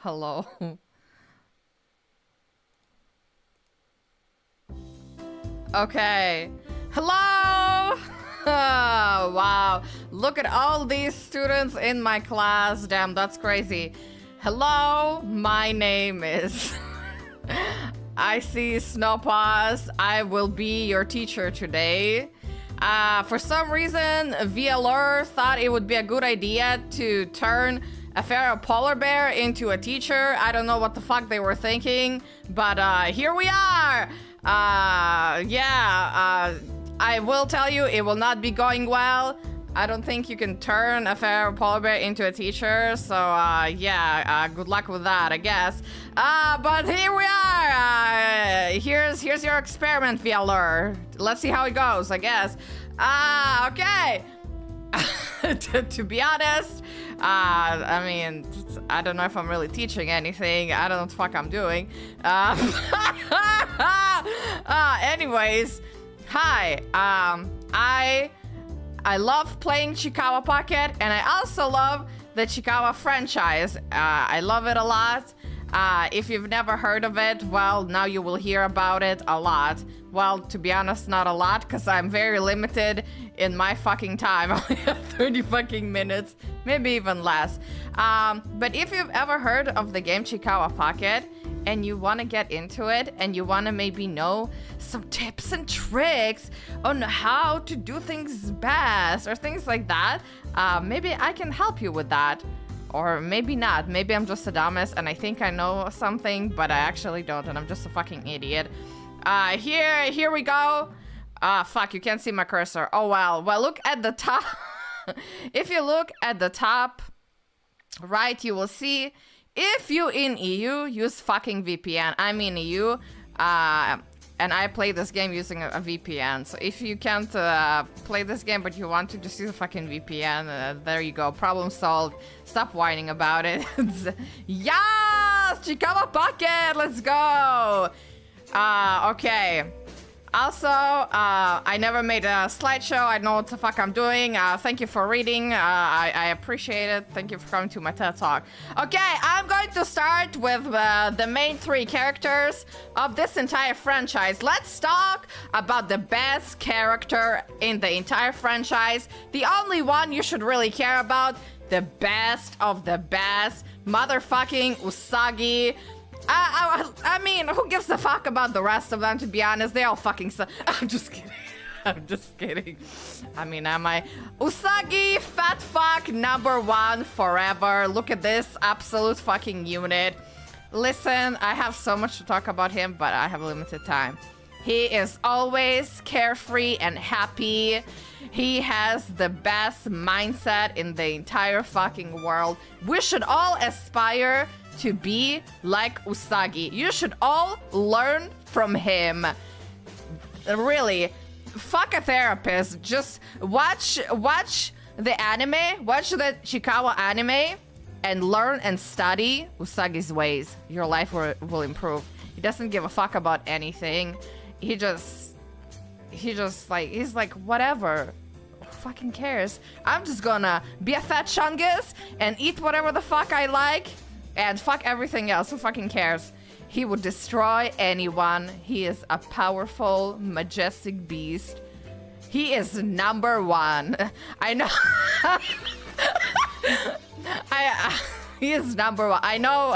Hello. Okay. Hello! Oh, wow. Look at all these students in my class. Damn, that's crazy. Hello, my name is Icey Snowpaws. I will be your teacher today. For some reason, VAllure thought it would be a good idea to turn a feral polar bear into a teacher. I don't know what the fuck they were thinking, but here we are. I will tell you, it will not be going well. I don't think you can turn a feral polar bear into a teacher, so good luck with that, I guess. But here we are. Here's your experiment, VAllure. Let's see how it goes, I guess. Okay. To be honest, I mean, I don't know if I'm really teaching anything. I don't know what the fuck I'm doing. Anyways, hi. I love playing Chiikawa Pocket, and I also love the Chiikawa franchise. I love it a lot. If you've never heard of it, well, now you will hear about it a lot. Well, to be honest, not a lot, because I'm very limited in my fucking time. I only have 30 fucking minutes, maybe even less. But if you've ever heard of the game Chiikawa Pocket, and you want to get into it, and you want to maybe know some tips and tricks on how to do things best, or things like that, maybe I can help you with that. Or maybe not. Maybe I'm just a dumbass and I think I know something, but I actually don't, and I'm just a fucking idiot. Here we go. Fuck, you can't see my cursor. Oh, well. Well, look at the top. If you look at the top right, you will see if you in EU, use fucking VPN. I'm in EU, and I play this game using a VPN. So if you can't play this game, but you want to, just use a fucking VPN. There you go. Problem solved. Stop whining about it. Yes! Chiikawa Pocket! Let's go! Okay. Also, I never made a slideshow. I know what the fuck I'm doing. Thank you for reading. I appreciate it. Thank you for coming to my TED Talk. Okay, I'm going to start with the main 3 characters of this entire franchise. Let's talk about the best character in the entire franchise. The only one you should really care about. The best of the best. Motherfucking Usagi. I mean, who gives a fuck about the rest of them, to be honest? They all fucking suck. I'm just kidding. I'm just kidding. I mean, am I? Usagi, fat fuck, #1 forever. Look at this absolute fucking unit. Listen, I have so much to talk about him, but I have limited time. He is always carefree and happy. He has the best mindset in the entire fucking world. We should all aspire to be like Usagi. You should all learn from him. Really, fuck a therapist. Just watch the anime, watch the Chiikawa anime, and learn and study Usagi's ways. Your life will improve. He doesn't give a fuck about anything. He's like, whatever. Who fucking cares? I'm just gonna be a fat chungus and eat whatever the fuck I like. And fuck everything else. Who fucking cares? He would destroy anyone. He is a powerful, majestic beast. He is #1. I know. He is #1. I know.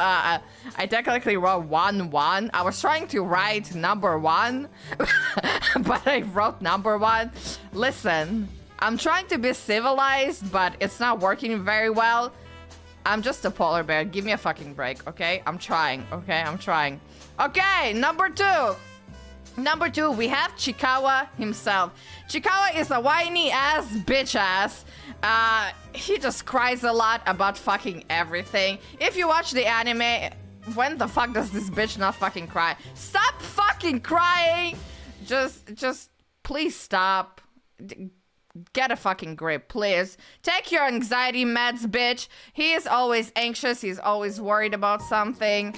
I technically wrote 1-1. I was trying to write #1, but I wrote #1. Listen, I'm trying to be civilized, but it's not working very well. I'm just a polar bear. Give me a fucking break, okay? I'm trying, okay? I'm trying. Okay, #2. #2, we have Chiikawa himself. Chiikawa is a whiny ass bitch ass. He just cries a lot about fucking everything. If you watch the anime, when the fuck does this bitch not fucking cry? Stop fucking crying! Just please stop. Get a fucking grip, please. Take your anxiety meds, bitch. He is always anxious. He's always worried about something.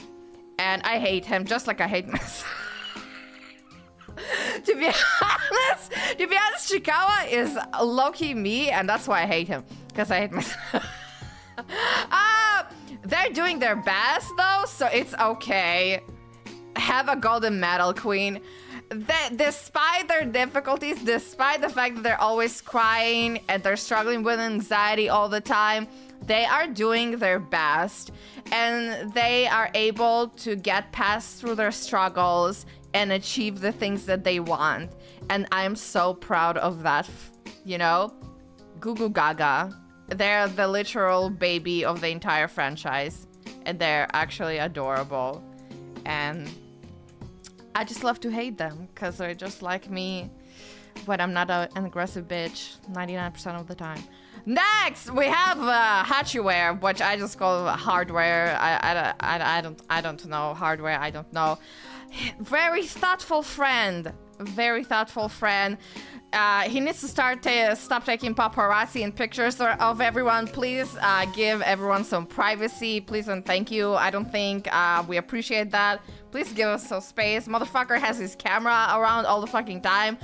And I hate him, just like I hate myself. To be honest, Chiikawa is low-key me, and that's why I hate him. Because I hate myself. They're doing their best though, so it's okay. Have a golden medal, queen. Despite their difficulties, despite the fact that they're always crying and they're struggling with anxiety all the time, they are doing their best and they are able to get past through their struggles and achieve the things that they want. And I'm so proud of that, you know? Goo Goo Gaga. They're the literal baby of the entire franchise and they're actually adorable. And I just love to hate them because they're just like me when I'm not an aggressive bitch 99% of the time. Next, we have Hachiware, which I just call hardware. I don't know hardware. I don't know. Very thoughtful friend. Very thoughtful friend. He needs to stop taking paparazzi and pictures of everyone. Please give everyone some privacy. Please and thank you. I don't think we appreciate that. Please give us some space. Motherfucker has his camera around all the fucking time.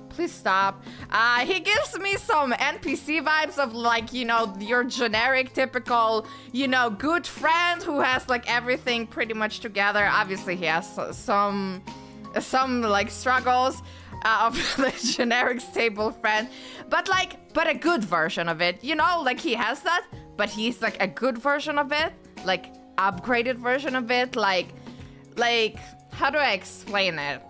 Please stop. He gives me some NPC vibes of like, you know, your generic, typical, you know, good friend who has like everything pretty much together. Obviously, he has some like struggles of the generic stable friend, but a good version of it, you know, like he has that, but he's like a good version of it, like upgraded version of it, like how do I explain it?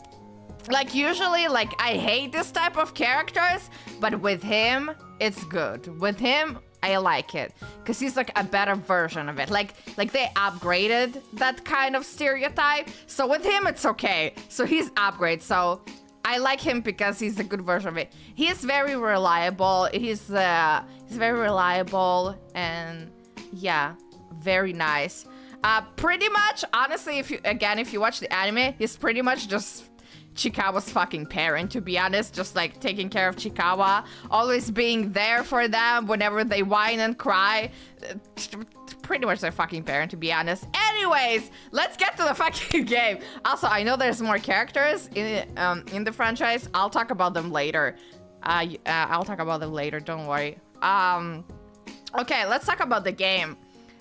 Like usually, like I hate this type of characters, but with him, it's good. With him, I like it because he's like a better version of it. Like they upgraded that kind of stereotype. So with him, it's okay. So he's upgrade. So I like him because he's a good version of it. He is very reliable. He's very reliable and yeah, very nice. Pretty much, honestly, if you watch the anime, he's pretty much just Chiikawa's fucking parent, to be honest, just like taking care of Chiikawa, always being there for them whenever they whine and cry. Pretty much their fucking parent, to be honest. Anyways, let's get to the fucking game. Also, I know there's more characters in the franchise. I'll talk about them later. Don't worry. Okay, let's talk about the game.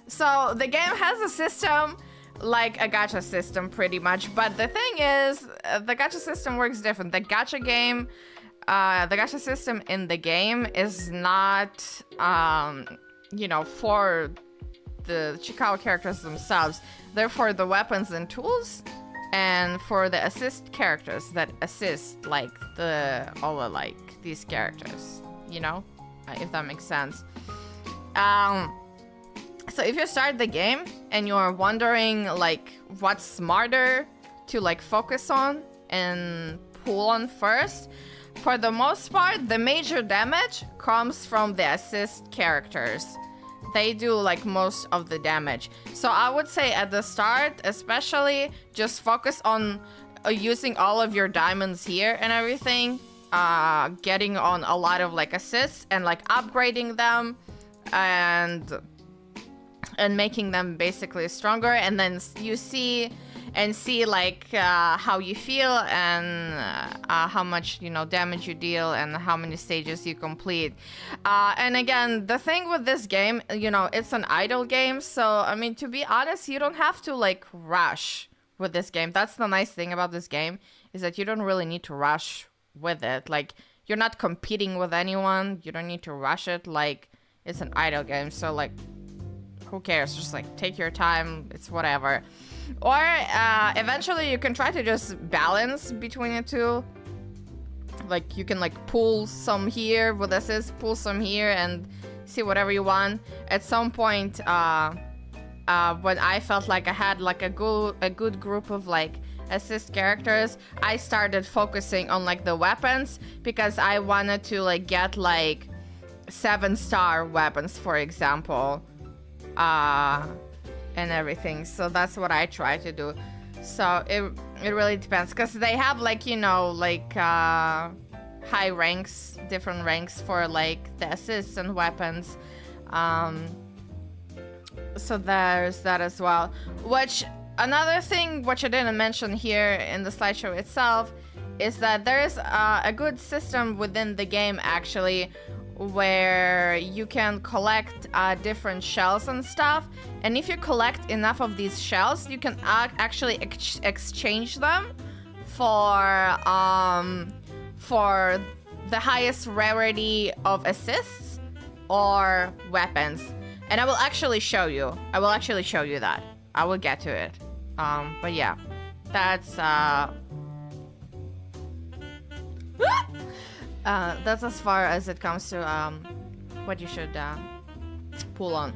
So the game has a system like a gacha system pretty much, but the thing is the gacha system works different. The gacha system in the game is not you know, for the Chiikawa characters themselves. They're for the weapons and tools and for the assist characters that assist like these characters, you know, if that makes sense. So if you start the game and you're wondering like what's smarter to like focus on and pull on first, for the most part, the major damage comes from the assist characters. They do like most of the damage. So I would say at the start, especially, just focus on using all of your diamonds here and everything, getting on a lot of like assists and like upgrading them and making them basically stronger, and then you see like how you feel and how much, you know, damage you deal and how many stages you complete. And again, the thing with this game, you know, it's an idle game, so I mean, to be honest, you don't have to like rush with this game. That's the nice thing about this game, is that you don't really need to rush with it. Like, you're not competing with anyone, you don't need to rush it. Like, it's an idle game, so like, who cares? Just like take your time, it's whatever. Or eventually you can try to just balance between the two. Like you can like pull some here with assist, pull some here, and see whatever you want. At some point, when I felt like I had like a good group of like assist characters, I started focusing on like the weapons, because I wanted to like get like 7-star weapons, for example. And everything. So that's what I try to do. So it really depends, because they have like, you know, like high ranks, different ranks for like the assists and weapons. So there's that as well. Which, another thing which I didn't mention here in the slideshow itself, is that there's a good system within the game actually, where you can collect different shells and stuff. And if you collect enough of these shells, you can actually exchange them for the highest rarity of assists or weapons. And I will actually show you. I will actually show you that. I will get to it. But yeah, that's that's as far as it comes to what you should pull on.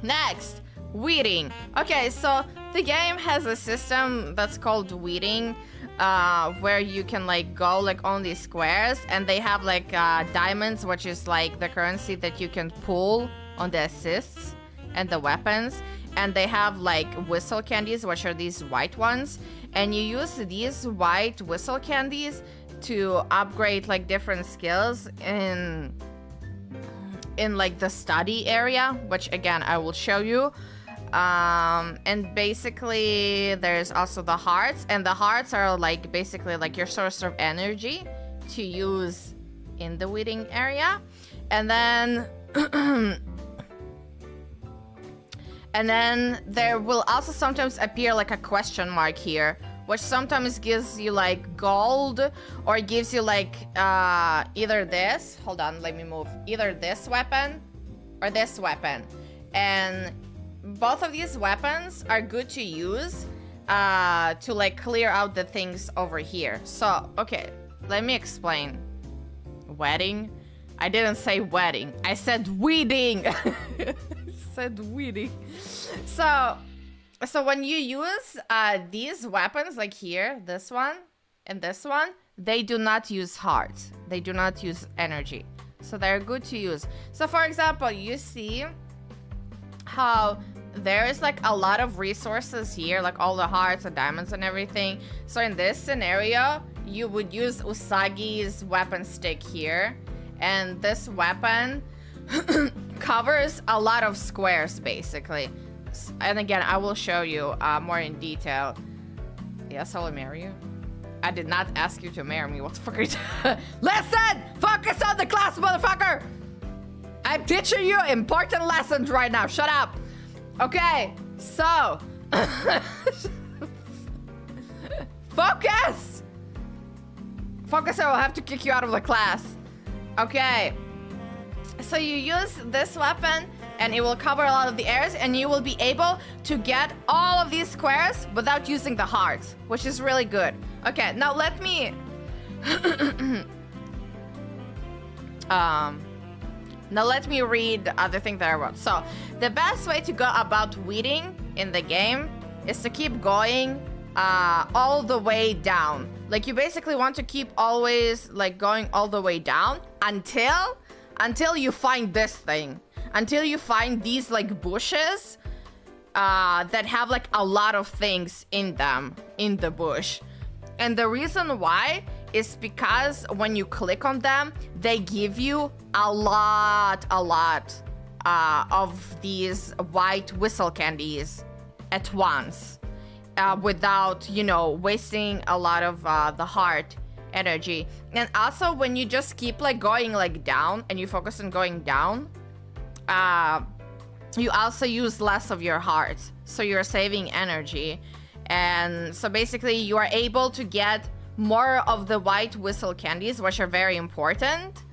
Next, weeding. Okay, so the game has a system that's called weeding, where you can like go like on these squares, and they have like diamonds, which is like the currency that you can pull on the assists and the weapons. And they have like whistle candies, which are these white ones, and you use these white whistle candies to upgrade like different skills in like the study area, which again I will show you. And basically there's also the hearts, and the hearts are like basically like your source of energy to use in the weeding area. And then and then there will also sometimes appear like a question mark here, which sometimes gives you like gold, or gives you like either this, hold on, let me move, either this weapon or this weapon. And both of these weapons are good to use to like clear out the things over here. So, okay, let me explain. Wedding? I didn't say wedding, I said weeding. I said weeding. So when you use these weapons, like here, this one and this one, they do not use hearts. They do not use energy. So they're good to use. So for example, you see how there is like a lot of resources here, like all the hearts and diamonds and everything. So in this scenario, you would use Usagi's weapon stick here. And this weapon covers a lot of squares, basically. And again, I will show you more in detail. Yes, I will marry you. I did not ask you to marry me. What the fuck are you Listen! Focus on the class, motherfucker! I'm teaching you important lessons right now. Shut up. Okay, so... Focus! Focus, or I'll have to kick you out of the class. Okay. So you use this weapon, and it will cover a lot of the areas, and you will be able to get all of these squares without using the hearts, which is really good. Okay, now let me... now let me read the other thing that I wrote. So, the best way to go about weeding in the game is to keep going all the way down. Like, you basically want to keep always, like, going all the way down until you find this thing. Until you find these, like, bushes that have, like, a lot of things in them, in the bush. And the reason why is because when you click on them, they give you a lot of these white whistle candies at once. Without, you know, wasting a lot of the heart energy. And also, when you just keep, like, going, like, down, and you focus on going down, you also use less of your hearts. So you're saving energy. And so basically, you are able to get more of the white whistle candies, which are very important.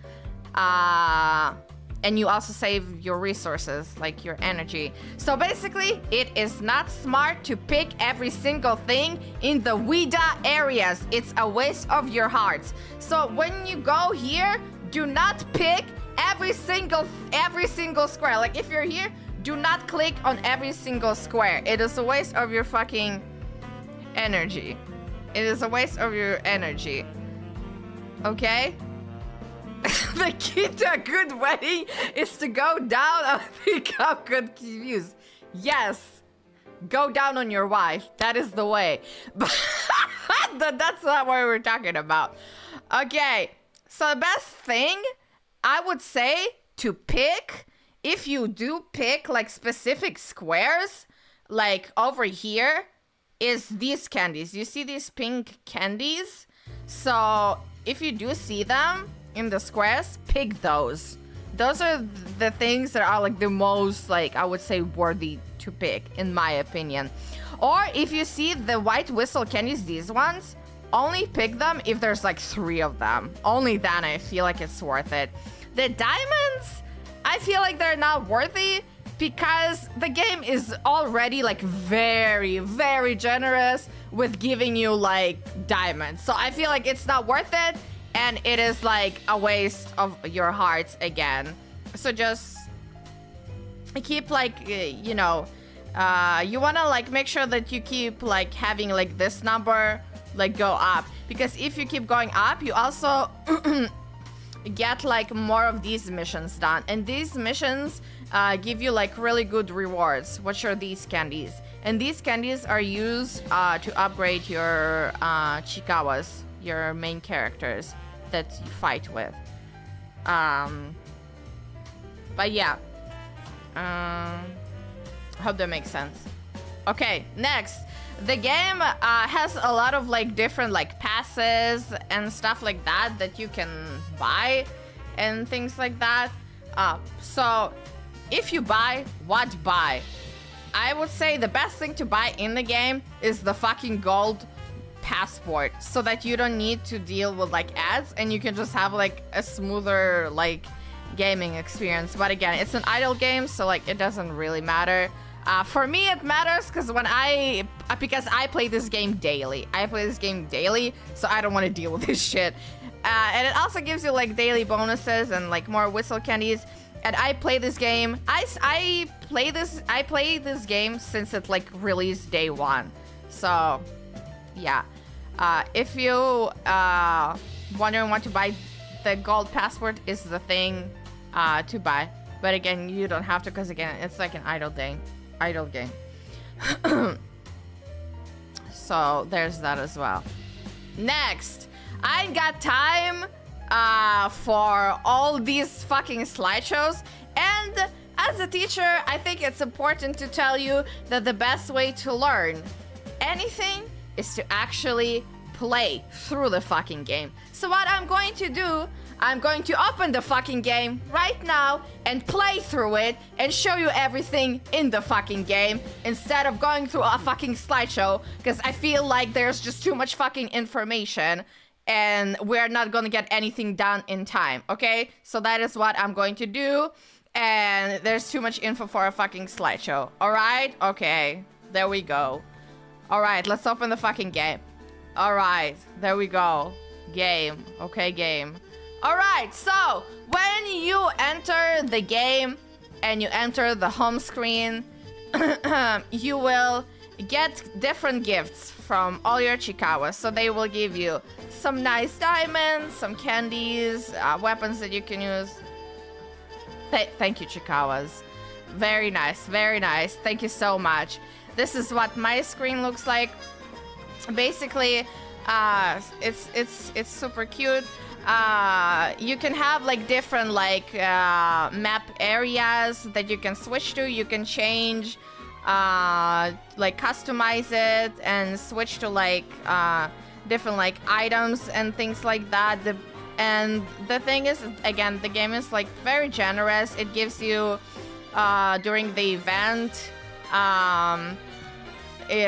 And you also save your resources, like your energy. So basically, it is not smart to pick every single thing in the Weeda areas. It's a waste of your hearts. So when you go here, do not pick every single square. Like, if you're here, do not click on every single square. It is a waste of your fucking energy. It is a waste of your energy. Okay? The key to a good wedding is to go down. I think I'm confused. Yes. Go down on your wife. That is the way. But that's not what we're talking about. Okay. So the best thing, I would say, to pick, if you do pick, like, specific squares, like over here, is these candies. You see these pink candies? So if you do see them in the squares, pick those. those are the things that are like the most, like, I would say, worthy to pick, in my opinion. Or if you see the white whistle candies, these ones, only pick them if there's like 3 of them. Only then I feel like it's worth it. The diamonds, I feel like they're not worthy because the game is already like very, very generous with giving you like diamonds. So I feel like it's not worth it, and it is like a waste of your hearts again. So just keep like, you know, you wanna like make sure that you keep like having like this number like go up, because if you keep going up, you also get like more of these missions done, and these missions give you like really good rewards, which are these candies. And these candies are used to upgrade your Chiikawas, your main characters that you fight with. But yeah, hope that makes sense. Okay, next. The game has a lot of like different like passes and stuff like that that you can buy and things like that. So if you buy, what buy? I would say the best thing to buy in the game is the fucking gold passport, so that you don't need to deal with like ads and you can just have like a smoother like gaming experience. But again, it's an idle game, so like it doesn't really matter. For me, it matters because because I play this game daily. So I don't want to deal with this shit. And it also gives you like daily bonuses and like more whistle candies. And I play this game. I play this game since it like released day 1. So yeah. If you wondering what to buy, the gold passport is the thing to buy. But again, you don't have to, because again, it's like an idle game. So there's that as well. Next, I ain't got time for all these fucking slideshows, and as a teacher, I think it's important to tell you that the best way to learn anything is to actually play through the fucking game. So what I'm going to do, I'm going to open the fucking game right now and play through it and show you everything in the fucking game instead of going through a fucking slideshow, because I feel like there's just too much fucking information and we're not gonna get anything done in time, okay? So that is what I'm going to do, and there's too much info for a fucking slideshow, alright? Okay, there we go. Alright, let's open the fucking game. Alright, there we go. Game, okay, game. Alright, so when you enter the game and you enter the home screen, you will get different gifts from all your Chiikawas. So they will give you some nice diamonds, some candies, weapons that you can use. Thank you, Chiikawas. Very nice, very nice. Thank you so much. This is what my screen looks like. Basically, it's super cute. You can have like different like map areas that you can switch to. You can change, like customize it and switch to like different like items and things like that. And the thing is, again, the game is like very generous. It gives you during the event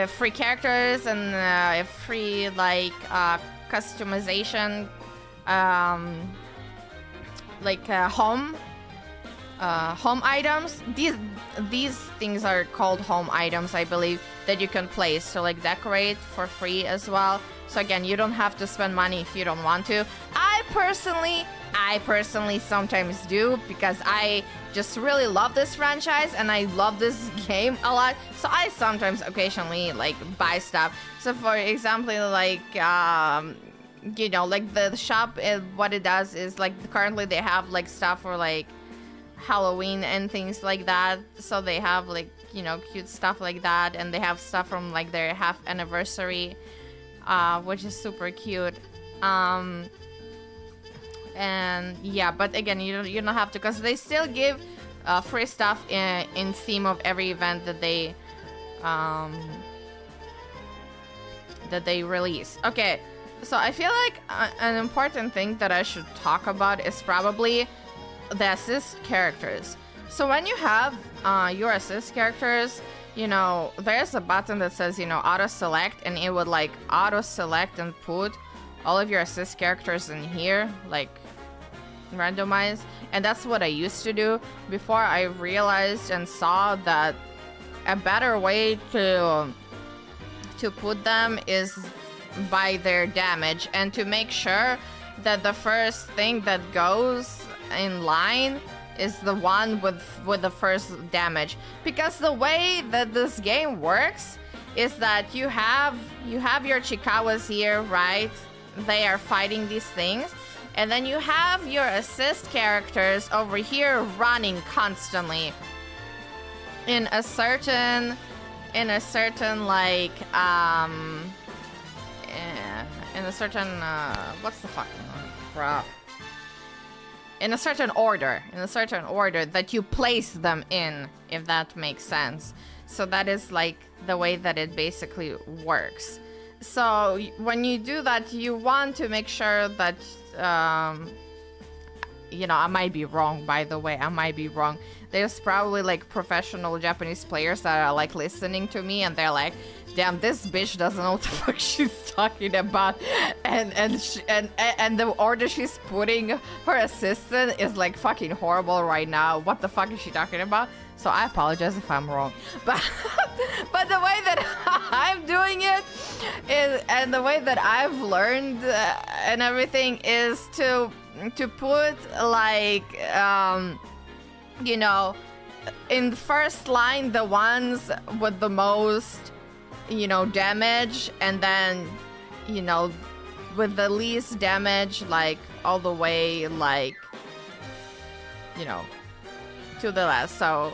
free characters and free like customization, like home items. These things are called home items, I believe, that you can place to like decorate for free as well. So again, you don't have to spend money if you don't want to. I personally sometimes do, because I just really love this franchise and I love this game a lot. So I sometimes occasionally like buy stuff. So for example, like you know, like the shop, what it does is like currently they have like stuff for like Halloween and things like that. So they have like, you know, cute stuff like that, and they have stuff from like their half anniversary, which is super cute. And yeah, but again, you don't have to, because they still give free stuff in theme of every event that they release. Okay, so I feel like an important thing that I should talk about is probably the assist characters. So when you have your assist characters, you know, there's a button that says, you know, auto select, and it would like auto select and put all of your assist characters in here, like randomize. And that's what I used to do before I realized and saw that a better way to put them is by their damage, and to make sure that the first thing that goes in line is the one with the first damage. Because the way that this game works is that you have your Chiikawas here, right? They are fighting these things, and then you have your assist characters over here running constantly in a certain like in a certain what's the fucking crap? In a certain order that you place them in, if that makes sense. So that is like the way that it basically works. So when you do that, you want to make sure that you know, I might be wrong, by the way, I might be wrong. There's probably like professional Japanese players that are like listening to me, and they're like, damn, this bitch doesn't know what the fuck she's talking about, and the order she's putting her assistant is like fucking horrible right now. What the fuck is she talking about? So I apologize if I'm wrong, but the way that I'm doing it is, and the way that I've learned and everything, is to put like you know, in the first line the ones with the most, you know, damage, and then, you know, with the least damage, like all the way, like, you know, to the left. So,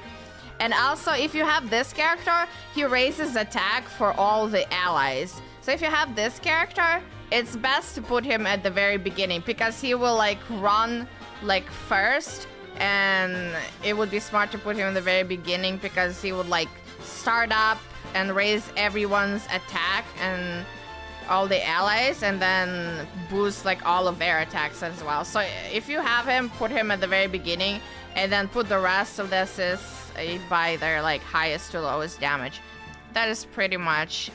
and also if you have this character, he raises attack for all the allies. So if you have this character, it's best to put him at the very beginning, because he will like run like first, and it would be smart to put him in the very beginning, because he would like start up and raise everyone's attack and all the allies, and then boost like all of their attacks as well. So if you have him, put him at the very beginning, and then put the rest of the assists by their like highest to lowest damage. That is pretty much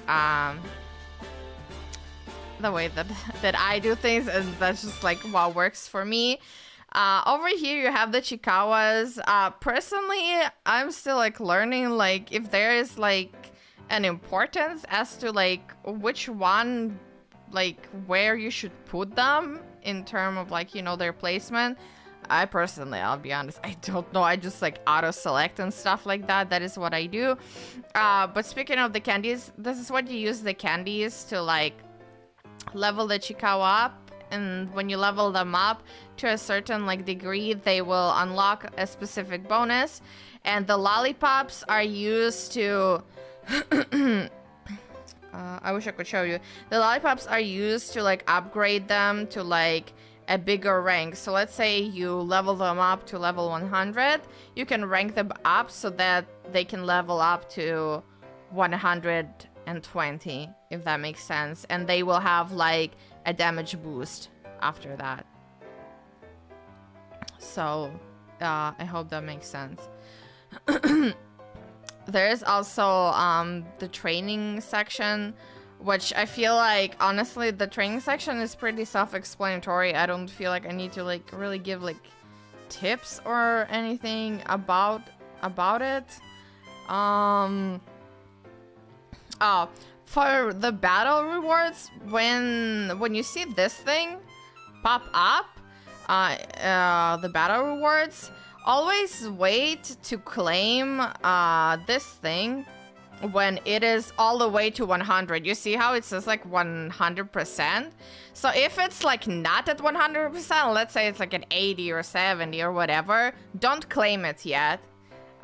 the way that I do things, and that's just like what works for me. Over here you have the Chiikawas. Personally, I'm still like learning like if there is like an importance as to like which one, like where you should put them in terms of like, you know, their placement. I personally, I'll be honest, I don't know. I just like auto select and stuff like that. That is what I do. But speaking of the candies, this is what you use the candies to like level the Chiikawa up. And when you level them up to a certain like degree, they will unlock a specific bonus. And the lollipops are used to I wish I could show you. The lollipops are used to like upgrade them to like a bigger rank. So let's say you level them up to level 100, you can rank them up so that they can level up to 120, if that makes sense. And they will have like a damage boost after that. So I hope that makes sense. There is also the training section, which I feel like, honestly, the training section is pretty self-explanatory. I don't feel like I need to like really give like tips or anything about it. Oh, for the battle rewards, when you see this thing pop up, the battle rewards, always wait to claim this thing when it is all the way to 100. You see how it says like 100%? So if it's like not at 100%, let's say it's like an 80 or 70 or whatever, don't claim it yet.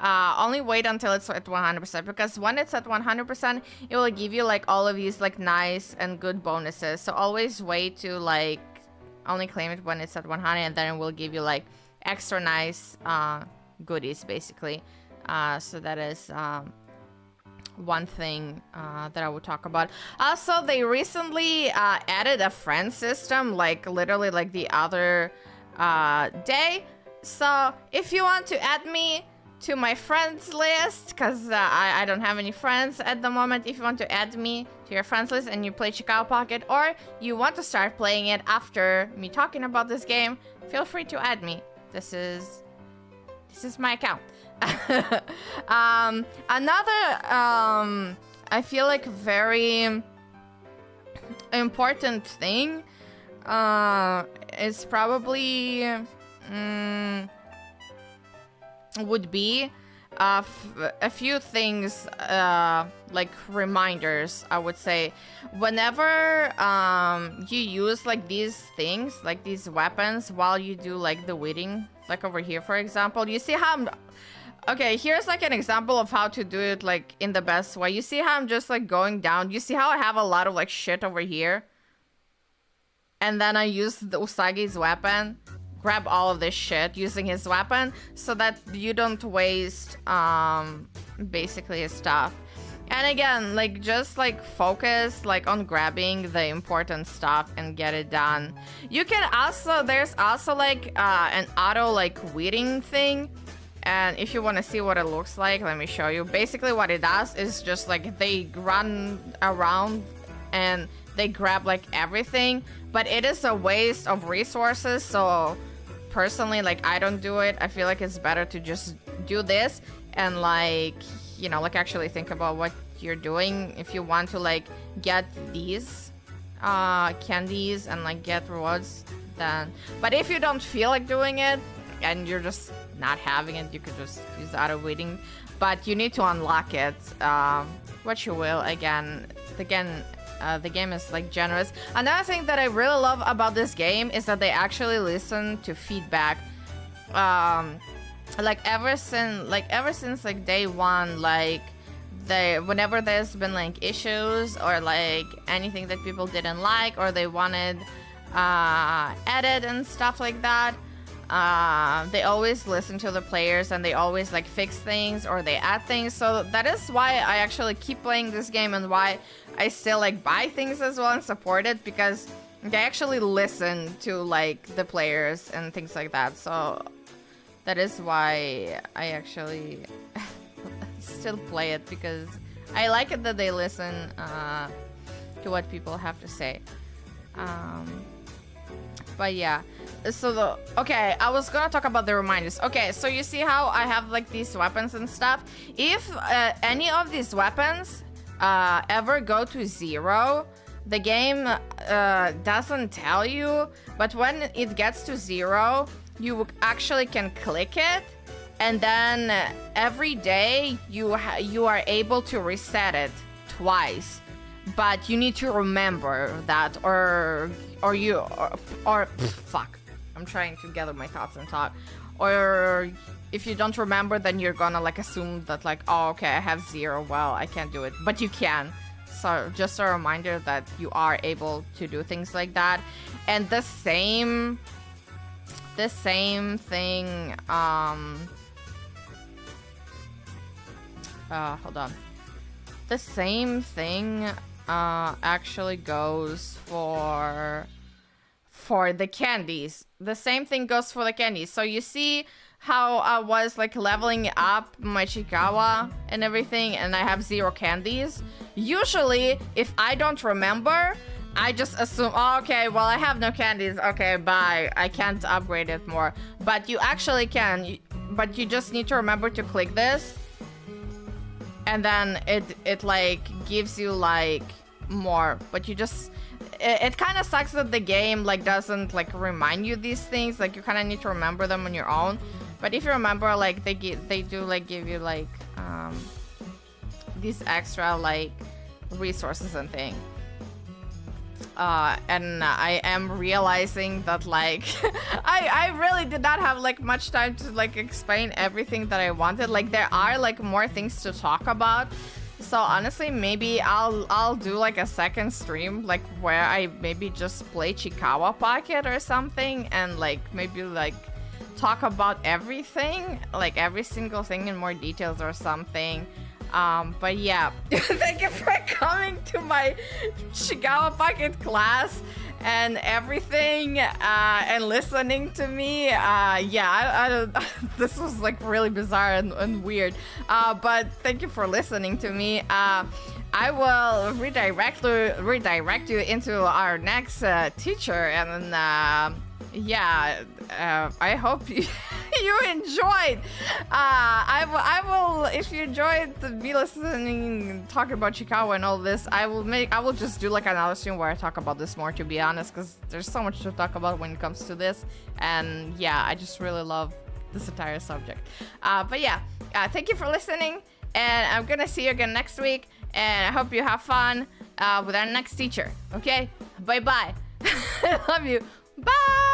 Only wait until it's at 100%, because when it's at 100%, it will give you like all of these like nice and good bonuses. So always wait to like only claim it when it's at 100, and then it will give you like extra nice goodies basically. So that is one thing that I would talk about. Also, they recently added a friend system, like literally like the other day. So if you want to add me to my friends list, because I don't have any friends at the moment, if you want to add me to your friends list and you play Chiikawa Pocket, or you want to start playing it after me talking about this game, feel free to add me. This is my account. Another I feel like very important thing is probably would be a few things, like reminders, I would say. Whenever you use like these things, like these weapons, while you do like the weeding, like over here for example, you see how I'm... Okay, here's like an example of how to do it like in the best way. You see how I'm just like going down? You see how I have a lot of like shit over here? And then I use the Usagi's weapon, grab all of this shit using his weapon, so that you don't waste basically his stuff. And again, like just like focus like on grabbing the important stuff and get it done. You can also, there's also like an auto like weeding thing. And if you want to see what it looks like, let me show you. Basically what it does is just like they run around and they grab like everything, but it is a waste of resources. So personally, like I don't do it. I feel like it's better to just do this and like, you know, like actually think about what you're doing. If you want to like get these candies and like get rewards, then, but if you don't feel like doing it and you're just not having it, you could just use auto weeding, but you need to unlock it, which you will. Again, the game is like generous. Another thing that I really love about this game is that they actually listen to feedback. Like ever since like day one, like whenever there's been like issues or like anything that people didn't like or they wanted edit and stuff like that, they always listen to the players and they always like fix things or they add things. So that is why I actually keep playing this game and why I still like buy things as well and support it, because they actually listen to like the players and things like that. So that is why I actually still play it, because I like it that they listen to what people have to say. But yeah, so okay, I was gonna talk about the reminders. Okay, so you see how I have like these weapons and stuff. If any of these weapons ever go to 0, the game doesn't tell you, but when it gets to 0, you actually can click it, and then every day you are able to reset it twice. But you need to remember that, or fuck, I'm trying to gather my thoughts and talk. Or if you don't remember, then you're gonna like assume that like, oh, okay, I have 0, well, I can't do it, but you can. So just a reminder that you are able to do things like that. And the same thing, hold on. The same thing actually goes for the candies. The same thing goes for the candies. So you see how I was like leveling up my Chiikawa and everything, and I have 0 candies. Usually, if I don't remember, I just assume, oh, okay, well, I have no candies. Okay, bye. I can't upgrade it more. But you actually can. But you just need to remember to click this. And then it like gives you like more, but you just, it kind of sucks that the game like doesn't like remind you these things. Like you kind of need to remember them on your own. But if you remember, like they do like give you like these extra like resources and things. And I am realizing that like I really did not have like much time to like explain everything that I wanted. Like there are like more things to talk about, so honestly maybe I'll do like a second stream like where I maybe just play Chiikawa Pocket or something, and like maybe like talk about everything, like every single thing in more details or something. But yeah, thank you for coming to my Chiikawa Pocket class and everything, and listening to me. Yeah, I this was like really bizarre and weird. But thank you for listening to me. I will redirect you into our next teacher, and yeah, I hope you enjoyed. I will, if you enjoyed me listening, talking about Chiikawa and all this, I will just do like another stream where I talk about this more, to be honest, because there's so much to talk about when it comes to this, and yeah, I just really love this entire subject. But yeah, thank you for listening, and I'm gonna see you again next week, and I hope you have fun with our next teacher. Okay, bye bye. I love you. Bye.